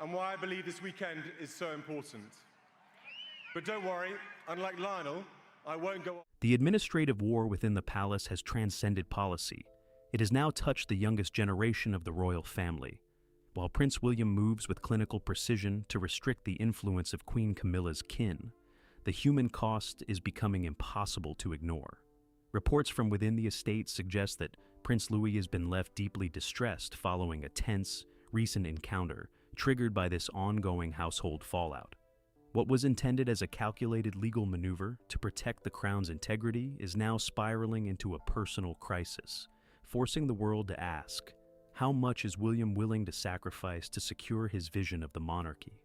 and why I believe this weekend is so important. But don't worry, unlike Lionel, I won't go... The administrative war within the palace has transcended policy. It has now touched the youngest generation of the royal family. While Prince William moves with clinical precision to restrict the influence of Queen Camilla's kin, the human cost is becoming impossible to ignore. Reports from within the estate suggest that Prince Louis has been left deeply distressed following a tense, recent encounter triggered by this ongoing household fallout. What was intended as a calculated legal maneuver to protect the crown's integrity is now spiraling into a personal crisis, forcing the world to ask, how much is William willing to sacrifice to secure his vision of the monarchy?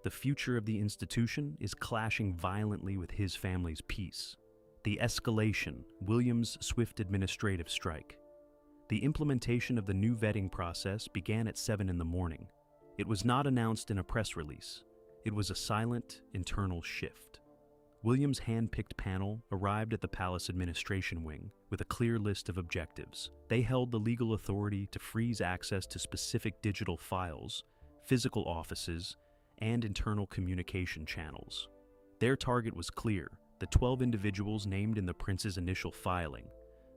The future of the institution is clashing violently with his family's peace. The escalation, William's swift administrative strike. The implementation of the new vetting process began at 7 in the morning. It was not announced in a press release. It was a silent, internal shift. William's hand-picked panel arrived at the palace administration wing with a clear list of objectives. They held the legal authority to freeze access to specific digital files, physical offices, and internal communication channels. Their target was clear: the 12 individuals named in the prince's initial filing.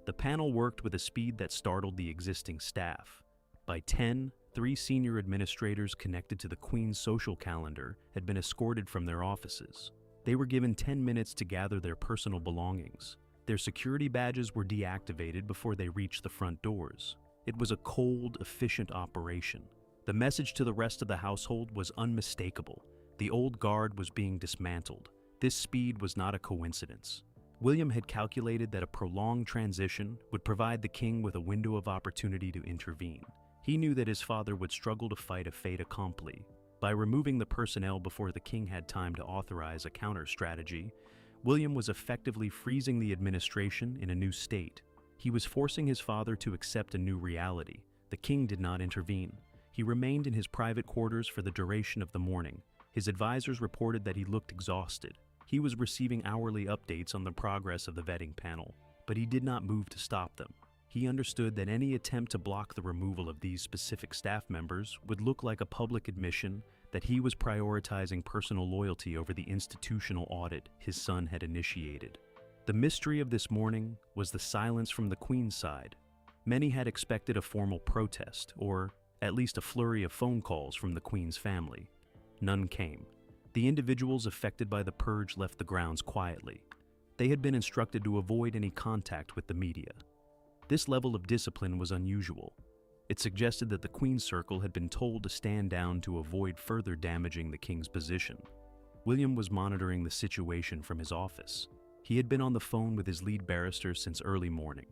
The panel worked with a speed that startled the existing staff. By 10, 3 senior administrators connected to the Queen's social calendar had been escorted from their offices. They were given 10 minutes to gather their personal belongings. Their security badges were deactivated before they reached the front doors. It was a cold, efficient operation. The message to the rest of the household was unmistakable. The old guard was being dismantled. This speed was not a coincidence. William had calculated that a prolonged transition would provide the king with a window of opportunity to intervene. He knew that his father would struggle to fight a fait accompli. By removing the personnel before the king had time to authorize a counter-strategy, William was effectively freezing the administration in a new state. He was forcing his father to accept a new reality. The king did not intervene. He remained in his private quarters for the duration of the morning. His advisors reported that he looked exhausted. He was receiving hourly updates on the progress of the vetting panel, but he did not move to stop them. He understood that any attempt to block the removal of these specific staff members would look like a public admission that he was prioritizing personal loyalty over the institutional audit his son had initiated. The mystery of this morning was the silence from the Queen's side. Many had expected a formal protest, or at least a flurry of phone calls from the Queen's family. None came. The individuals affected by the purge left the grounds quietly. They had been instructed to avoid any contact with the media. This level of discipline was unusual. It suggested that the Queen's circle had been told to stand down to avoid further damaging the king's position. William was monitoring the situation from his office. He had been on the phone with his lead barrister since early morning.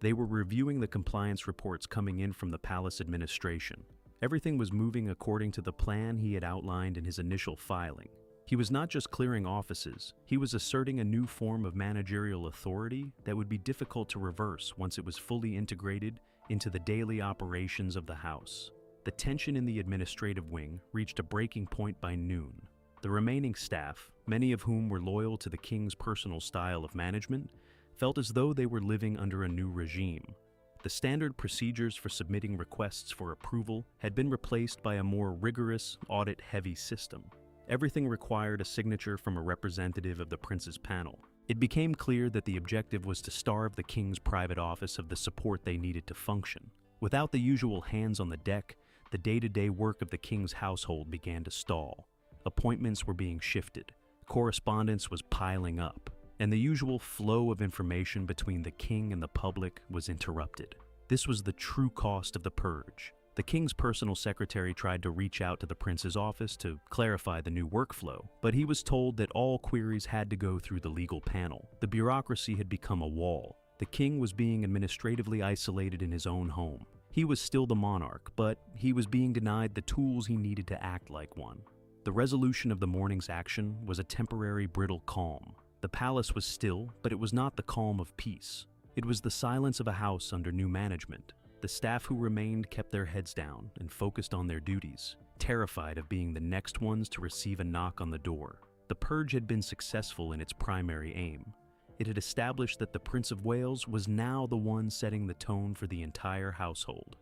They were reviewing the compliance reports coming in from the palace administration. Everything was moving according to the plan he had outlined in his initial filing. He was not just clearing offices, he was asserting a new form of managerial authority that would be difficult to reverse once it was fully integrated into the daily operations of the house. The tension in the administrative wing reached a breaking point by noon. The remaining staff, many of whom were loyal to the king's personal style of management, felt as though they were living under a new regime. The standard procedures for submitting requests for approval had been replaced by a more rigorous, audit-heavy system. Everything required a signature from a representative of the prince's panel. It became clear that the objective was to starve the king's private office of the support they needed to function. Without the usual hands on the deck, the day-to-day work of the king's household began to stall. Appointments were being shifted, correspondence was piling up, and the usual flow of information between the king and the public was interrupted. This was the true cost of the purge. The king's personal secretary tried to reach out to the prince's office to clarify the new workflow, but he was told that all queries had to go through the legal panel. The bureaucracy had become a wall. The king was being administratively isolated in his own home. He was still the monarch, but he was being denied the tools he needed to act like one. The resolution of the morning's action was a temporary brittle calm. The palace was still, but it was not the calm of peace. It was the silence of a house under new management. The staff who remained kept their heads down and focused on their duties, terrified of being the next ones to receive a knock on the door. The purge had been successful in its primary aim. It had established that the Prince of Wales was now the one setting the tone for the entire household.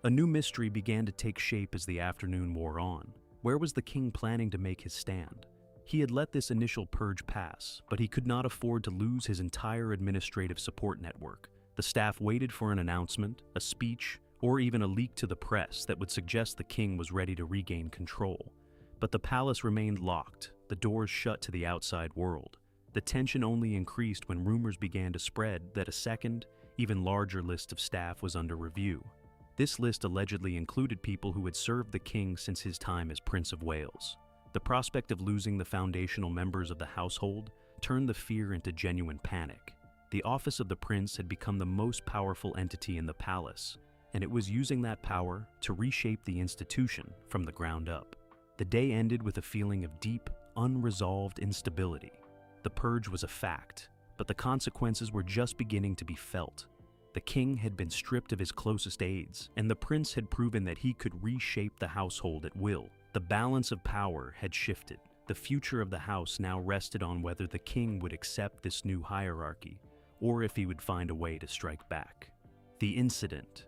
A new mystery began to take shape as the afternoon wore on. Where was the king planning to make his stand? He had let this initial purge pass, but he could not afford to lose his entire administrative support network. The staff waited for an announcement, a speech, or even a leak to the press that would suggest the king was ready to regain control. But the palace remained locked, the doors shut to the outside world. The tension only increased when rumors began to spread that a second, even larger list of staff was under review. This list allegedly included people who had served the king since his time as Prince of Wales. The prospect of losing the foundational members of the household turned the fear into genuine panic. The office of the prince had become the most powerful entity in the palace, and it was using that power to reshape the institution from the ground up. The day ended with a feeling of deep, unresolved instability. The purge was a fact, but the consequences were just beginning to be felt. The king had been stripped of his closest aides, and the prince had proven that he could reshape the household at will. The balance of power had shifted. The future of the house now rested on whether the king would accept this new hierarchy, or if he would find a way to strike back. The incident.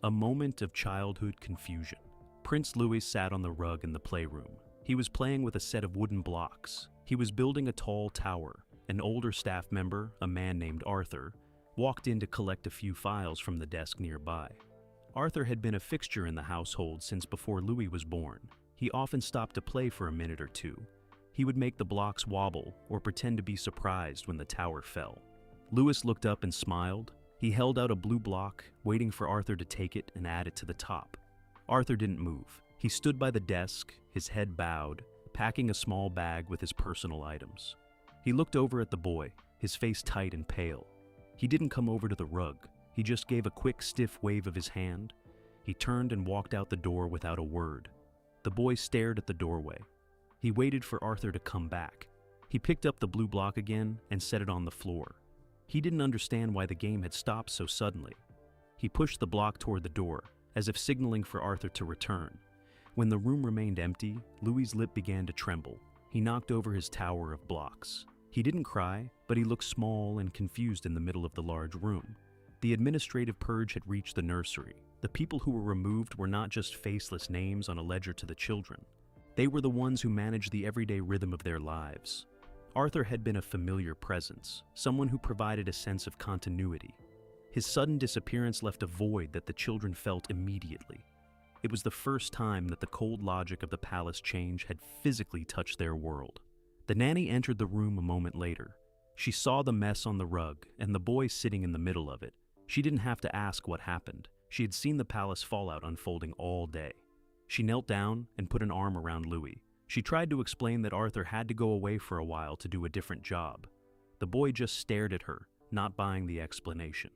A moment of childhood confusion. Prince Louis sat on the rug in the playroom. He was playing with a set of wooden blocks. He was building a tall tower. An older staff member, a man named Arthur, walked in to collect a few files from the desk nearby. Arthur had been a fixture in the household since before Louis was born. He often stopped to play for a minute or two. He would make the blocks wobble or pretend to be surprised when the tower fell. Louis looked up and smiled. He held out a blue block, waiting for Arthur to take it and add it to the top. Arthur didn't move. He stood by the desk, his head bowed, packing a small bag with his personal items. He looked over at the boy, his face tight and pale. He didn't come over to the rug. He just gave a quick, stiff wave of his hand. He turned and walked out the door without a word. The boy stared at the doorway. He waited for Arthur to come back. He picked up the blue block again and set it on the floor. He didn't understand why the game had stopped so suddenly. He pushed the block toward the door, as if signaling for Arthur to return. When the room remained empty, Louis's lip began to tremble. He knocked over his tower of blocks. He didn't cry, but he looked small and confused in the middle of the large room. The administrative purge had reached the nursery. The people who were removed were not just faceless names on a ledger to the children. They were the ones who managed the everyday rhythm of their lives. Arthur had been a familiar presence, someone who provided a sense of continuity. His sudden disappearance left a void that the children felt immediately. It was the first time that the cold logic of the palace change had physically touched their world. The nanny entered the room a moment later. She saw the mess on the rug and the boy sitting in the middle of it. She didn't have to ask what happened. She had seen the palace fallout unfolding all day. She knelt down and put an arm around Louis. She tried to explain that Arthur had to go away for a while to do a different job. The boy just stared at her, not buying the explanation.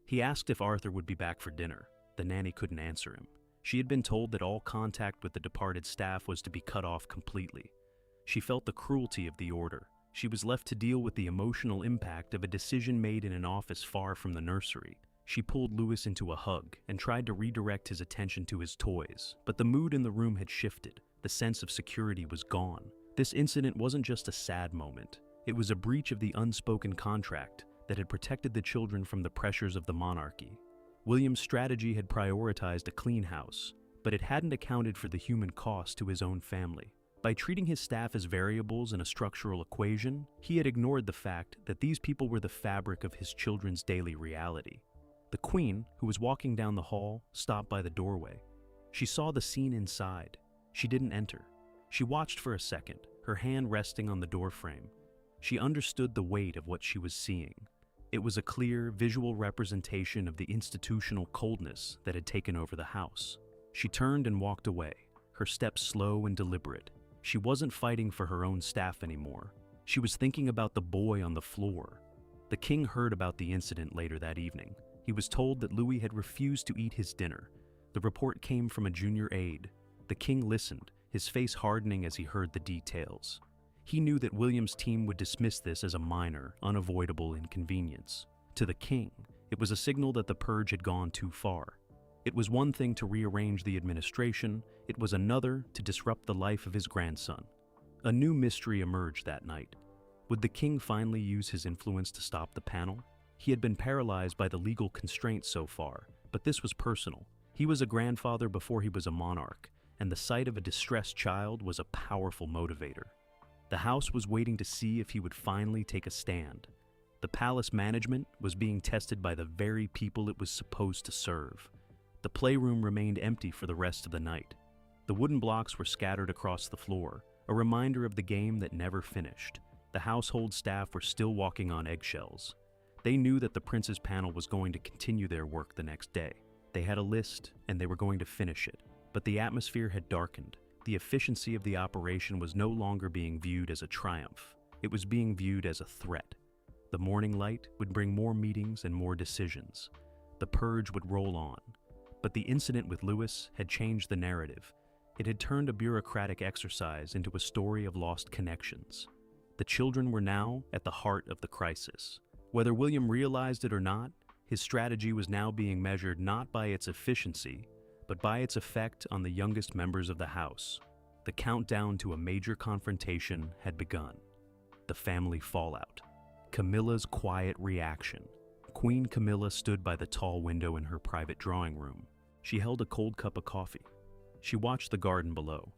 He asked if Arthur would be back for dinner. The nanny couldn't answer him. She had been told that all contact with the departed staff was to be cut off completely. She felt the cruelty of the order. She was left to deal with the emotional impact of a decision made in an office far from the nursery. She pulled Louis into a hug and tried to redirect his attention to his toys, but the mood in the room had shifted. The sense of security was gone. This incident wasn't just a sad moment. It was a breach of the unspoken contract that had protected the children from the pressures of the monarchy. William's strategy had prioritized a clean house, but it hadn't accounted for the human cost to his own family. By treating his staff as variables in a structural equation, he had ignored the fact that these people were the fabric of his children's daily reality. The Queen, who was walking down the hall, stopped by the doorway. She saw the scene inside. She didn't enter. She watched for a second, her hand resting on the doorframe. She understood the weight of what she was seeing. It was a clear, visual representation of the institutional coldness that had taken over the house. She turned and walked away, her steps slow and deliberate. She wasn't fighting for her own staff anymore. She was thinking about the boy on the floor. The king heard about the incident later that evening. He was told that Louis had refused to eat his dinner. The report came from a junior aide. The king listened, his face hardening as he heard the details. He knew that William's team would dismiss this as a minor, unavoidable inconvenience. To the king, it was a signal that the purge had gone too far. It was one thing to rearrange the administration, it was another to disrupt the life of his grandson. A new mystery emerged that night. Would the king finally use his influence to stop the panel? He had been paralyzed by the legal constraints so far, but this was personal. He was a grandfather before he was a monarch, and the sight of a distressed child was a powerful motivator. The house was waiting to see if he would finally take a stand. The palace management was being tested by the very people it was supposed to serve. The playroom remained empty for the rest of the night. The wooden blocks were scattered across the floor, a reminder of the game that never finished. The household staff were still walking on eggshells. They knew that the prince's panel was going to continue their work the next day. They had a list, and they were going to finish it. But the atmosphere had darkened. The efficiency of the operation was no longer being viewed as a triumph. It was being viewed as a threat. The morning light would bring more meetings and more decisions. The purge would roll on. But the incident with Louis had changed the narrative. It had turned a bureaucratic exercise into a story of lost connections. The children were now at the heart of the crisis. Whether William realized it or not, his strategy was now being measured not by its efficiency, but by its effect on the youngest members of the house. The countdown to a major confrontation had begun. The family fallout. Camilla's quiet reaction. Queen Camilla stood by the tall window in her private drawing room. She held a cold cup of coffee. She watched the garden below.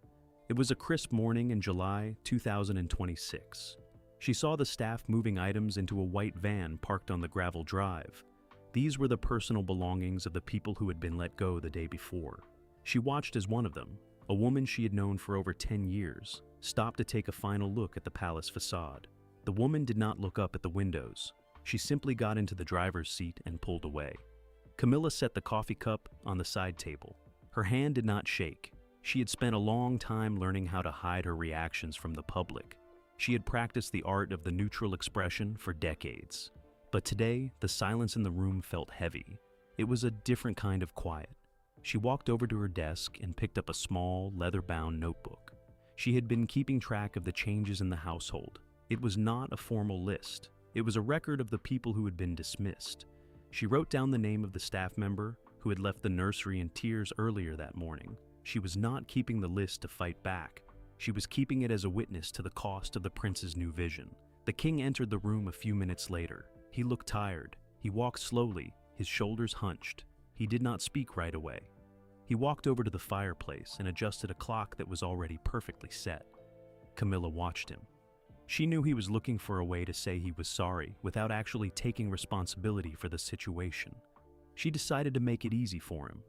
It was a crisp morning in July 2026. She saw the staff moving items into a white van parked on the gravel drive. These were the personal belongings of the people who had been let go the day before. She watched as one of them, a woman she had known for over 10 years, stopped to take a final look at the palace facade. The woman did not look up at the windows. She simply got into the driver's seat and pulled away. Camilla set the coffee cup on the side table. Her hand did not shake. She had spent a long time learning how to hide her reactions from the public. She had practiced the art of the neutral expression for decades. But today, the silence in the room felt heavy. It was a different kind of quiet. She walked over to her desk and picked up a small, leather-bound notebook. She had been keeping track of the changes in the household. It was not a formal list. It was a record of the people who had been dismissed. She wrote down the name of the staff member who had left the nursery in tears earlier that morning. She was not keeping the list to fight back. She was keeping it as a witness to the cost of the prince's new vision. The king entered the room a few minutes later. He looked tired. He walked slowly, his shoulders hunched. He did not speak right away. He walked over to the fireplace and adjusted a clock that was already perfectly set. Camilla watched him. She knew he was looking for a way to say he was sorry without actually taking responsibility for the situation. She decided to make it easy for him.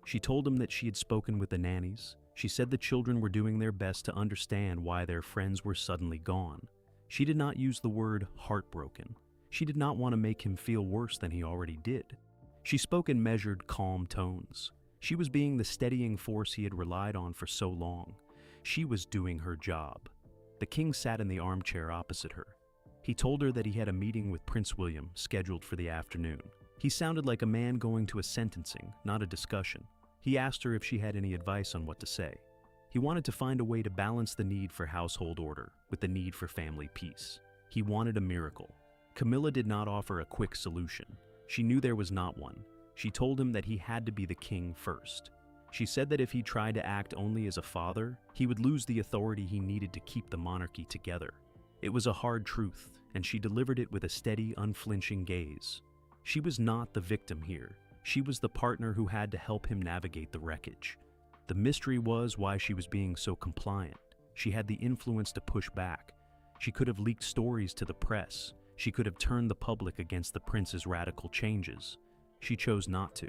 She told him that she had spoken with the nannies. She said the children were doing their best to understand why their friends were suddenly gone. She did not use the word heartbroken. She did not want to make him feel worse than he already did. She spoke in measured, calm tones. She was being the steadying force he had relied on for so long. She was doing her job. The king sat in the armchair opposite her. He told her that he had a meeting with Prince William scheduled for the afternoon. He sounded like a man going to a sentencing, not a discussion. He asked her if she had any advice on what to say. He wanted to find a way to balance the need for household order with the need for family peace. He wanted a miracle. Camilla did not offer a quick solution. She knew there was not one. She told him that he had to be the king first. She said that if he tried to act only as a father, he would lose the authority he needed to keep the monarchy together. It was a hard truth, and she delivered it with a steady, unflinching gaze. She was not the victim here. She was the partner who had to help him navigate the wreckage. The mystery was why she was being so compliant. She had the influence to push back. She could have leaked stories to the press. She could have turned the public against the prince's radical changes. She chose not to.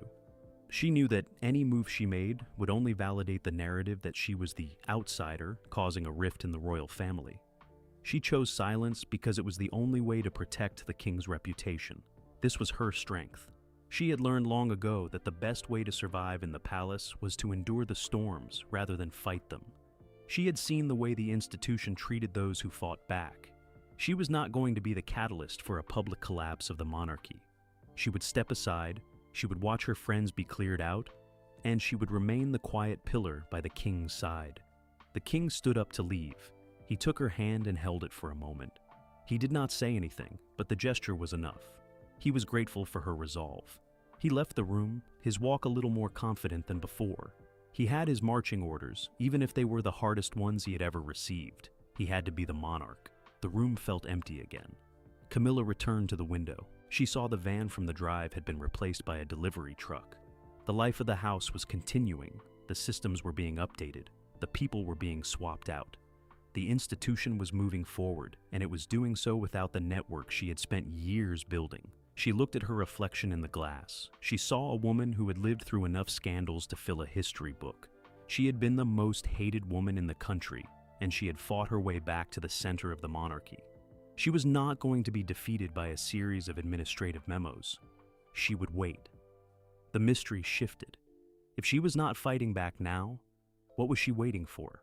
She knew that any move she made would only validate the narrative that she was the outsider causing a rift in the royal family. She chose silence because it was the only way to protect the king's reputation. This was her strength. She had learned long ago that the best way to survive in the palace was to endure the storms rather than fight them. She had seen the way the institution treated those who fought back. She was not going to be the catalyst for a public collapse of the monarchy. She would step aside, she would watch her friends be cleared out, and she would remain the quiet pillar by the king's side. The king stood up to leave. He took her hand and held it for a moment. He did not say anything, but the gesture was enough. He was grateful for her resolve. He left the room, his walk a little more confident than before. He had his marching orders, even if they were the hardest ones he had ever received. He had to be the monarch. The room felt empty again. Camilla returned to the window. She saw the van from the drive had been replaced by a delivery truck. The life of the house was continuing, The systems were being updated. The people were being swapped out. The institution was moving forward, and it was doing so without the network she had spent years building. She looked at her reflection in the glass. She saw a woman who had lived through enough scandals to fill a history book. She had been the most hated woman in the country, and she had fought her way back to the center of the monarchy. She was not going to be defeated by a series of administrative memos. She would wait. The mystery shifted. If she was not fighting back now, what was she waiting for?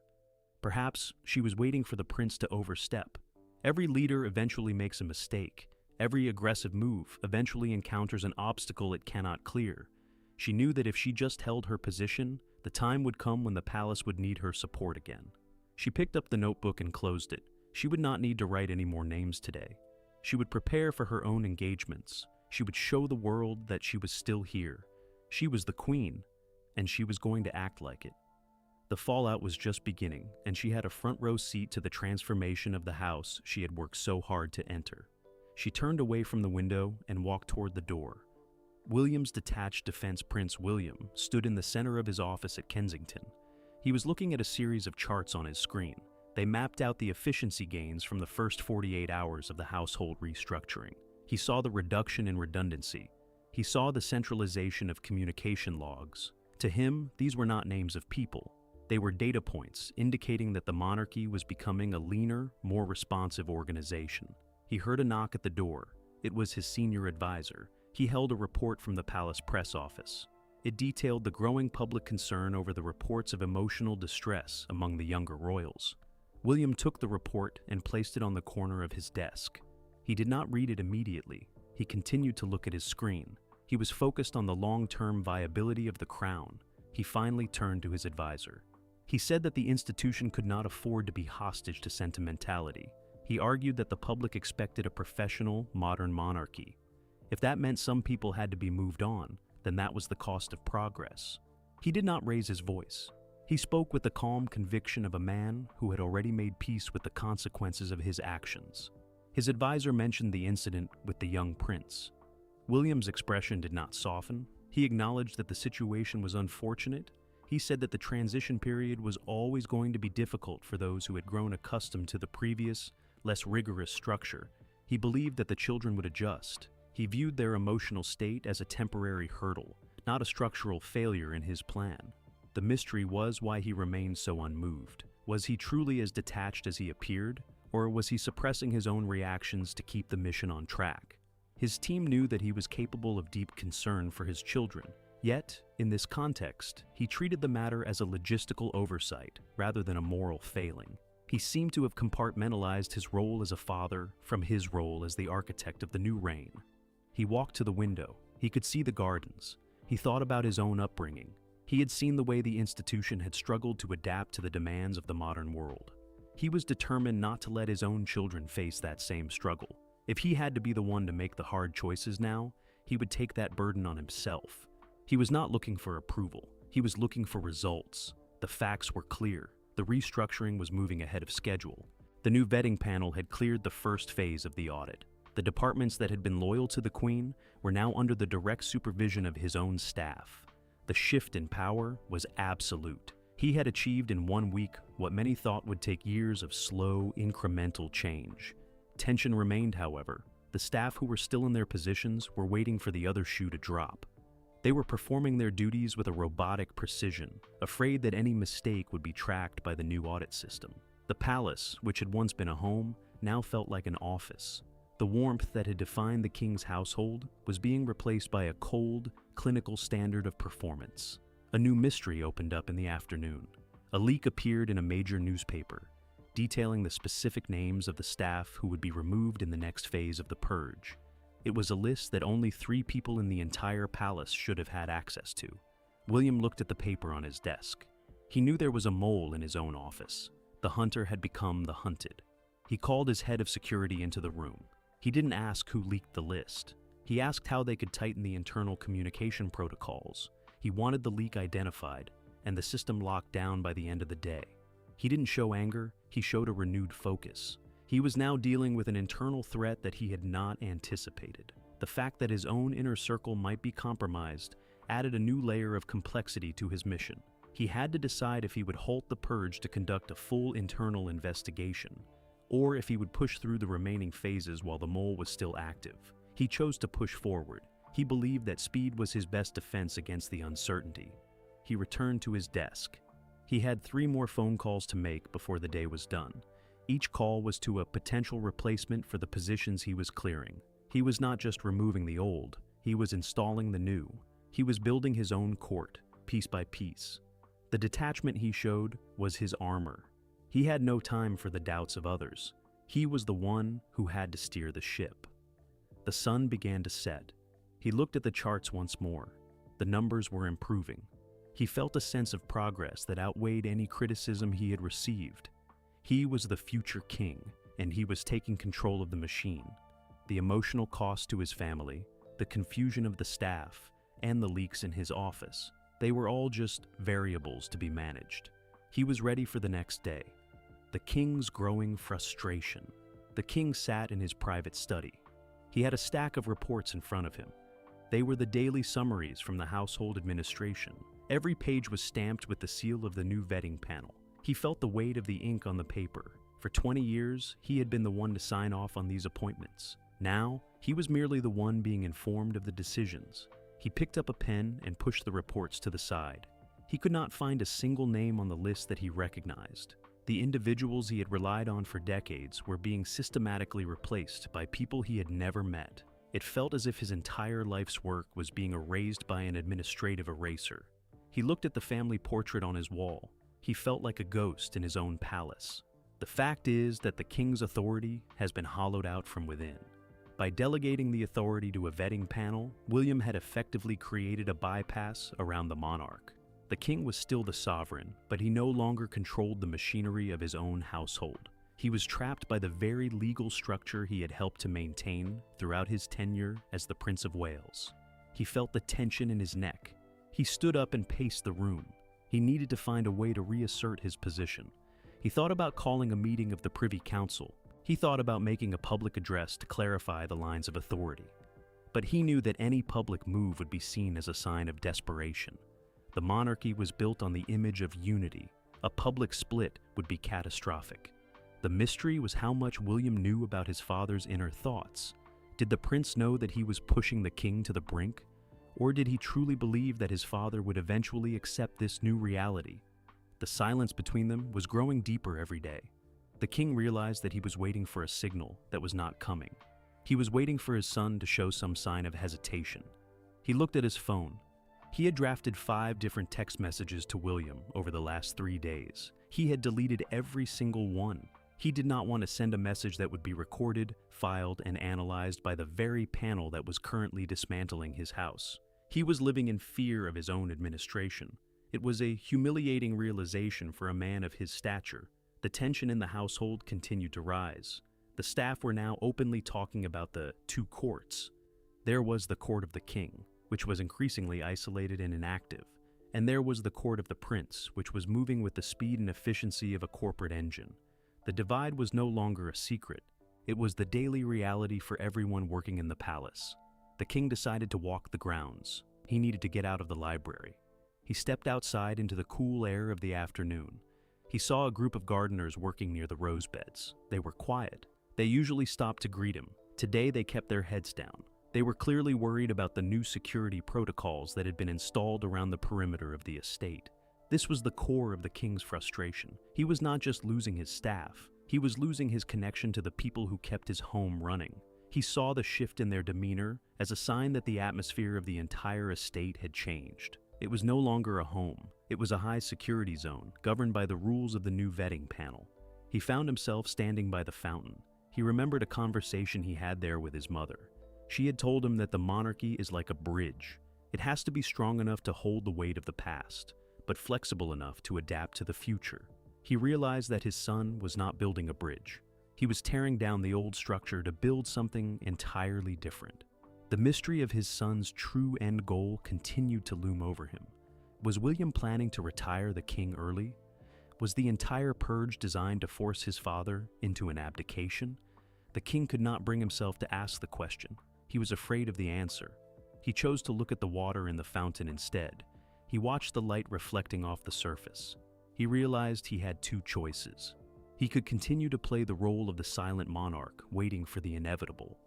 Perhaps she was waiting for the prince to overstep. Every leader eventually makes a mistake. Every aggressive move eventually encounters an obstacle it cannot clear. She knew that if she just held her position, the time would come when the palace would need her support again. She picked up the notebook and closed it. She would not need to write any more names today. She would prepare for her own engagements. She would show the world that she was still here. She was the queen, and she was going to act like it. The fallout was just beginning, and she had a front row seat to the transformation of the house she had worked so hard to enter. She turned away from the window and walked toward the door. William's detached defense Prince William stood in the center of his office at Kensington. He was looking at a series of charts on his screen. They mapped out the efficiency gains from the first 48 hours of the household restructuring. He saw the reduction in redundancy. He saw the centralization of communication logs. To him, these were not names of people. They were data points indicating that the monarchy was becoming a leaner, more responsive organization. He heard a knock at the door. It was his senior advisor. He held a report from the palace press office. It detailed the growing public concern over the reports of emotional distress among the younger royals. William took the report and placed it on the corner of his desk. He did not read it immediately. He continued to look at his screen. He was focused on the long-term viability of the crown. He finally turned to his advisor. He said that the institution could not afford to be hostage to sentimentality. He argued that the public expected a professional, modern monarchy. If that meant some people had to be moved on, then that was the cost of progress. He did not raise his voice. He spoke with the calm conviction of a man who had already made peace with the consequences of his actions. His advisor mentioned the incident with the young prince. William's expression did not soften. He acknowledged that the situation was unfortunate. He said that the transition period was always going to be difficult for those who had grown accustomed to the previous, less rigorous structure. He believed that the children would adjust. He viewed their emotional state as a temporary hurdle, not a structural failure in his plan. The mystery was why he remained so unmoved. Was he truly as detached as he appeared, or was he suppressing his own reactions to keep the mission on track? His team knew that he was capable of deep concern for his children. Yet, in this context, he treated the matter as a logistical oversight rather than a moral failing. He seemed to have compartmentalized his role as a father from his role as the architect of the new reign. He walked to the window. He could see the gardens. He thought about his own upbringing. He had seen the way the institution had struggled to adapt to the demands of the modern world. He was determined not to let his own children face that same struggle. If he had to be the one to make the hard choices now, he would take that burden on himself. He was not looking for approval. He was looking for results. The facts were clear. The restructuring was moving ahead of schedule. The new vetting panel had cleared the first phase of the audit. The departments that had been loyal to the Queen were now under the direct supervision of his own staff. The shift in power was absolute. He had achieved in 1 week what many thought would take years of slow, incremental change. Tension remained, however. The staff who were still in their positions were waiting for the other shoe to drop. They were performing their duties with a robotic precision, afraid that any mistake would be tracked by the new audit system. The palace, which had once been a home, now felt like an office. The warmth that had defined the king's household was being replaced by a cold, clinical standard of performance. A new mystery opened up in the afternoon. A leak appeared in a major newspaper, detailing the specific names of the staff who would be removed in the next phase of the purge. It was a list that only 3 people in the entire palace should have had access to. William looked at the paper on his desk. He knew there was a mole in his own office. The hunter had become the hunted. He called his head of security into the room. He didn't ask who leaked the list. He asked how they could tighten the internal communication protocols. He wanted the leak identified, and the system locked down by the end of the day. He didn't show anger, he showed a renewed focus. He was now dealing with an internal threat that he had not anticipated. The fact that his own inner circle might be compromised added a new layer of complexity to his mission. He had to decide if he would halt the purge to conduct a full internal investigation, or if he would push through the remaining phases while the mole was still active. He chose to push forward. He believed that speed was his best defense against the uncertainty. He returned to his desk. He had 3 more phone calls to make before the day was done. Each call was to a potential replacement for the positions he was clearing. He was not just removing the old, he was installing the new. He was building his own court, piece by piece. The detachment he showed was his armor. He had no time for the doubts of others. He was the one who had to steer the ship. The sun began to set. He looked at the charts once more. The numbers were improving. He felt a sense of progress that outweighed any criticism he had received. He was the future king, and he was taking control of the machine. The emotional cost to his family, the confusion of the staff, and the leaks in his office, they were all just variables to be managed. He was ready for the next day. The king's growing frustration. The king sat in his private study. He had a stack of reports in front of him. They were the daily summaries from the household administration. Every page was stamped with the seal of the new vetting panel. He felt the weight of the ink on the paper. For 20 years, he had been the one to sign off on these appointments. Now, he was merely the one being informed of the decisions. He picked up a pen and pushed the reports to the side. He could not find a single name on the list that he recognized. The individuals he had relied on for decades were being systematically replaced by people he had never met. It felt as if his entire life's work was being erased by an administrative eraser. He looked at the family portrait on his wall. He felt like a ghost in his own palace. The fact is that the king's authority has been hollowed out from within. By delegating the authority to a vetting panel, William had effectively created a bypass around the monarch. The king was still the sovereign, but he no longer controlled the machinery of his own household. He was trapped by the very legal structure he had helped to maintain throughout his tenure as the Prince of Wales. He felt the tension in his neck. He stood up and paced the room. He needed to find a way to reassert his position. He thought about calling a meeting of the Privy Council. He thought about making a public address to clarify the lines of authority. But he knew that any public move would be seen as a sign of desperation. The monarchy was built on the image of unity. A public split would be catastrophic. The mystery was how much William knew about his father's inner thoughts. Did the prince know that he was pushing the king to the brink? Or did he truly believe that his father would eventually accept this new reality? The silence between them was growing deeper every day. The king realized that he was waiting for a signal that was not coming. He was waiting for his son to show some sign of hesitation. He looked at his phone. He had drafted 5 different text messages to William over the last 3 days. He had deleted every single one. He did not want to send a message that would be recorded, filed, and analyzed by the very panel that was currently dismantling his house. He was living in fear of his own administration. It was a humiliating realization for a man of his stature. The tension in the household continued to rise. The staff were now openly talking about the 2 courts. There was the court of the king, which was increasingly isolated and inactive, and there was the court of the prince, which was moving with the speed and efficiency of a corporate engine. The divide was no longer a secret. It was the daily reality for everyone working in the palace. The king decided to walk the grounds. He needed to get out of the library. He stepped outside into the cool air of the afternoon. He saw a group of gardeners working near the rose beds. They were quiet. They usually stopped to greet him. Today they kept their heads down. They were clearly worried about the new security protocols that had been installed around the perimeter of the estate. This was the core of the king's frustration. He was not just losing his staff. He was losing his connection to the people who kept his home running. He saw the shift in their demeanor as a sign that the atmosphere of the entire estate had changed. It was no longer a home. It was a high-security zone, governed by the rules of the new vetting panel. He found himself standing by the fountain. He remembered a conversation he had there with his mother. She had told him that the monarchy is like a bridge. It has to be strong enough to hold the weight of the past, but flexible enough to adapt to the future. He realized that his son was not building a bridge. He was tearing down the old structure to build something entirely different. The mystery of his son's true end goal continued to loom over him. Was William planning to retire the king early? Was the entire purge designed to force his father into an abdication? The king could not bring himself to ask the question. He was afraid of the answer. He chose to look at the water in the fountain instead. He watched the light reflecting off the surface. He realized he had two choices. He could continue to play the role of the silent monarch, waiting for the inevitable.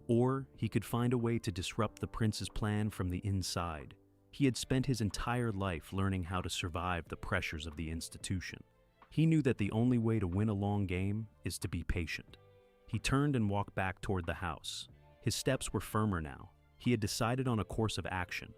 Or he could find a way to disrupt the prince's plan from the inside. He had spent his entire life learning how to survive the pressures of the institution. He knew that the only way to win a long game is to be patient. He turned and walked back toward the house. His steps were firmer now. He had decided on a course of action.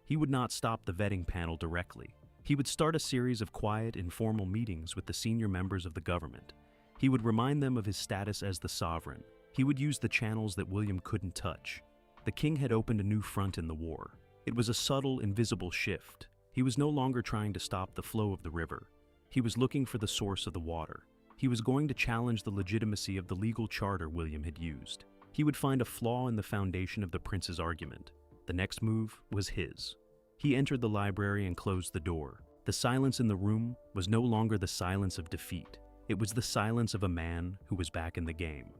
He would not stop the vetting panel directly. He would start a series of quiet, informal meetings with the senior members of the government. He would remind them of his status as the sovereign. He would use the channels that William couldn't touch. The king had opened a new front in the war. It was a subtle, invisible shift. He was no longer trying to stop the flow of the river. He was looking for the source of the water. He was going to challenge the legitimacy of the legal charter William had used. He would find a flaw in the foundation of the prince's argument. The next move was his. He entered the library and closed the door. The silence in the room was no longer the silence of defeat. It was the silence of a man who was back in the game.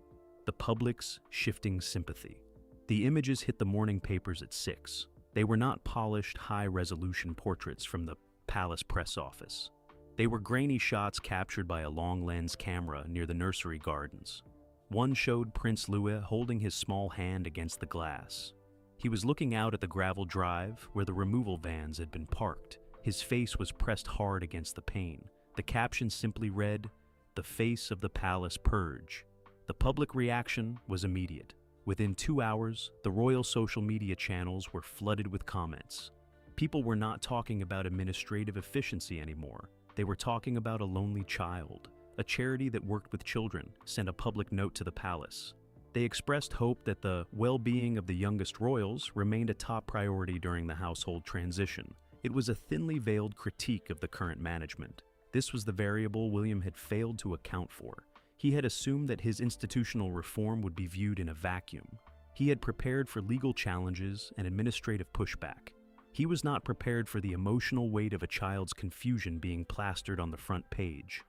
The public's shifting sympathy. The images hit the morning papers at 6. They were not polished, high-resolution portraits from the palace press office. They were grainy shots captured by a long-lens camera near the nursery gardens. One showed Prince Louis holding his small hand against the glass. He was looking out at the gravel drive where the removal vans had been parked. His face was pressed hard against the pane. The caption simply read, "The face of the palace purge." The public reaction was immediate. Within 2 hours, the royal social media channels were flooded with comments. People were not talking about administrative efficiency anymore. They were talking about a lonely child. A charity that worked with children sent a public note to the palace. They expressed hope that the well-being of the youngest royals remained a top priority during the household transition. It was a thinly veiled critique of the current management. This was the variable William had failed to account for. He had assumed that his institutional reform would be viewed in a vacuum. He had prepared for legal challenges and administrative pushback. He was not prepared for the emotional weight of a child's confusion being plastered on the front page.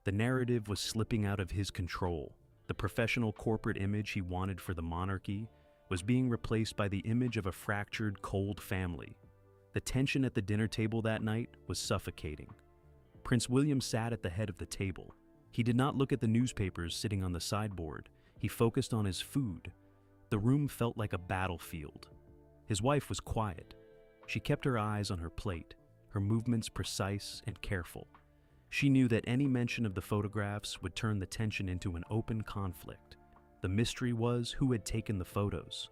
The narrative was slipping out of his control. The professional corporate image he wanted for the monarchy was being replaced by the image of a fractured, cold family. The tension at the dinner table that night was suffocating. Prince William sat at the head of the table. He did not look at the newspapers sitting on the sideboard. He focused on his food. The room felt like a battlefield. His wife was quiet. She kept her eyes on her plate, her movements precise and careful. She knew that any mention of the photographs would turn the tension into an open conflict. The mystery was who had taken the photos.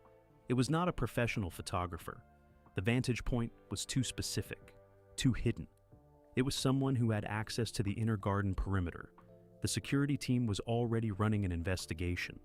It was not a professional photographer. The vantage point was too specific, too hidden. It was someone who had access to the inner garden perimeter. The security team was already running an investigation.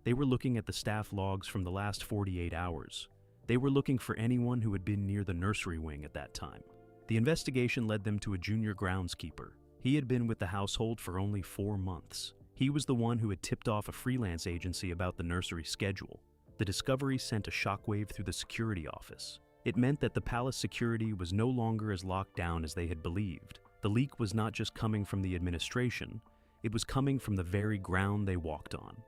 They were looking at the staff logs from the last 48 hours. They were looking for anyone who had been near the nursery wing at that time. The investigation led them to a junior groundskeeper. He had been with the household for only 4 months. He was the one who had tipped off a freelance agency about the nursery schedule. The discovery sent a shockwave through the security office. It meant that the palace security was no longer as locked down as they had believed. The leak was not just coming from the administration, it was coming from the very ground they walked on.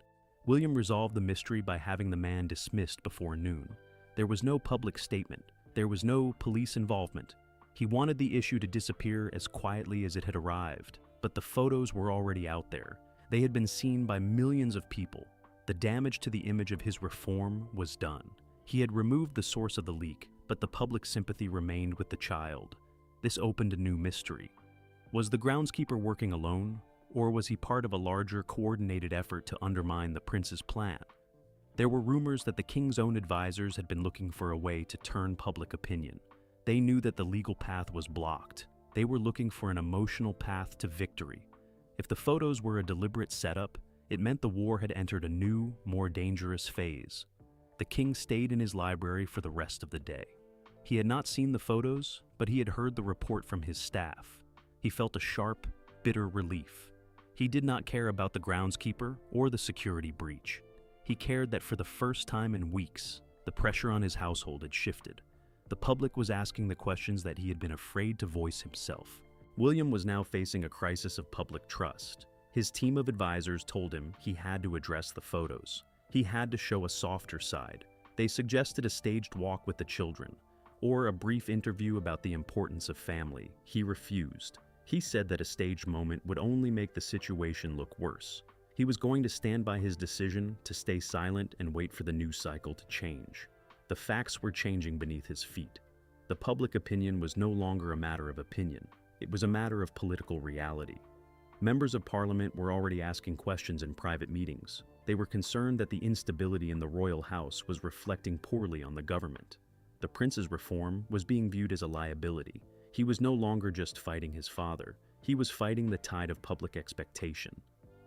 William resolved the mystery by having the man dismissed before noon. There was no public statement. There was no police involvement. He wanted the issue to disappear as quietly as it had arrived, but the photos were already out there. They had been seen by millions of people. The damage to the image of his reform was done. He had removed the source of the leak, but the public sympathy remained with the child. This opened a new mystery. Was the groundskeeper working alone, or was he part of a larger, coordinated effort to undermine the prince's plan? There were rumors that the king's own advisors had been looking for a way to turn public opinion. They knew that the legal path was blocked. They were looking for an emotional path to victory. If the photos were a deliberate setup, it meant the war had entered a new, more dangerous phase. The king stayed in his library for the rest of the day. He had not seen the photos, but he had heard the report from his staff. He felt a sharp, bitter relief. He did not care about the groundskeeper or the security breach. He cared that for the first time in weeks, the pressure on his household had shifted. The public was asking the questions that he had been afraid to voice himself. William was now facing a crisis of public trust. His team of advisors told him he had to address the photos. He had to show a softer side. They suggested a staged walk with the children, or a brief interview about the importance of family. He refused. He said that a staged moment would only make the situation look worse. He was going to stand by his decision to stay silent and wait for the news cycle to change. The facts were changing beneath his feet. The public opinion was no longer a matter of opinion. It was a matter of political reality. Members of Parliament were already asking questions in private meetings. They were concerned that the instability in the royal house was reflecting poorly on the government. The prince's reform was being viewed as a liability. He was no longer just fighting his father. He was fighting the tide of public expectation.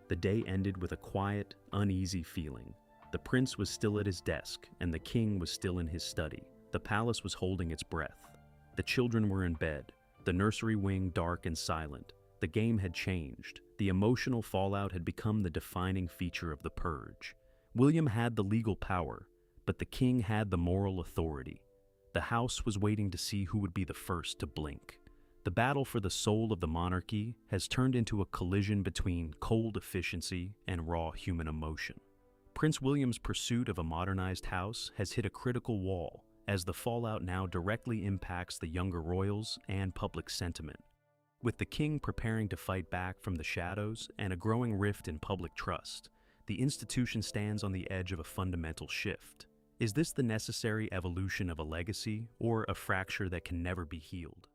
The day ended with a quiet, uneasy feeling. The prince was still at his desk, and the king was still in his study. The palace was holding its breath. The children were in bed, the nursery wing dark and silent. The game had changed. The emotional fallout had become the defining feature of the purge. William had the legal power, but the king had the moral authority. The house was waiting to see who would be the first to blink. The battle for the soul of the monarchy has turned into a collision between cold efficiency and raw human emotion. Prince William's pursuit of a modernized house has hit a critical wall, as the fallout now directly impacts the younger royals and public sentiment. With the king preparing to fight back from the shadows and a growing rift in public trust, the institution stands on the edge of a fundamental shift. Is this the necessary evolution of a legacy, or a fracture that can never be healed?